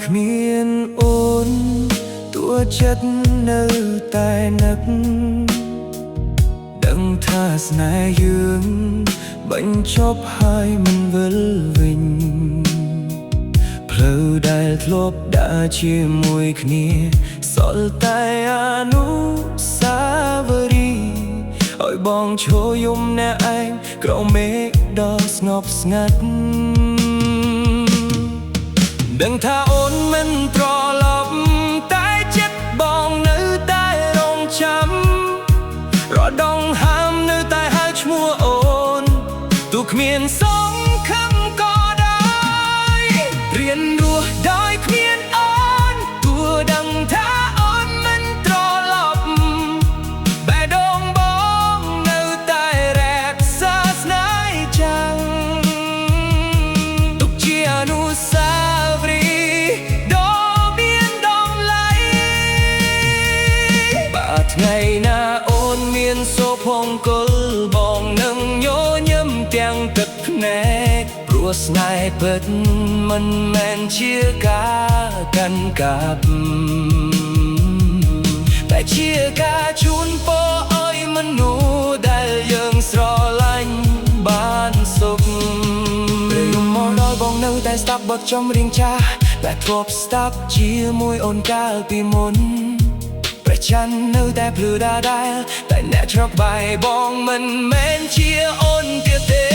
គ្មានអូនតួចិត្តនៅតែនឹកដឹងថាស្នេហ៍យើងបញ្ចប់ហើយមិនវិលវិញផ្លូវដែលធ្លាប់ដើរជាមួយគ្នាសល់តែអនុស្សាវរីយ៍ឲ្យបងឈរយំអ្នកឯងក្រោមមេឃដ៏ស្ងប់ស្ងាត់ដឹងថាអូនមិនត្រឡប់តែចិត្តបងនៅតែរងចាំរដងហាមនៅតែហៅឈ្មោះអូនទោះគ្មានសង្ឃឹមក៏ដោយរៀនរស់ដោយគ្មានអូនទោះដឹងថាអូនមិនត្រឡប់បេះដូងបងនៅតែរក្សាស្នេហ៍ចាំងទុកជាអនុស្សាវរីយ៍ដ៏មានតម្លៃបើថ្ងៃណាអូនមានសុភមង្គលបងនឹងញញឹមទាំងទឹកភ្នែកព្រោះស្នេហ៍ពិតមិនមែនជាការកាន់កាប់តែជាការជូនពរឲ្យមនុស្សដែលយើងស្រឡាញ់បានសុខពេលមកដល់បងនៅតែស្ដាប់បទចម្រៀងចាស់ដែលធ្លាប់ស្ដាប់ជាមួយអូនកាលពីមុនព្រះច័ន្ទនៅតែភ្លឺដដែលតែអ្នកច្រកបាយបងមិនមែនជាអូនទៀតទេ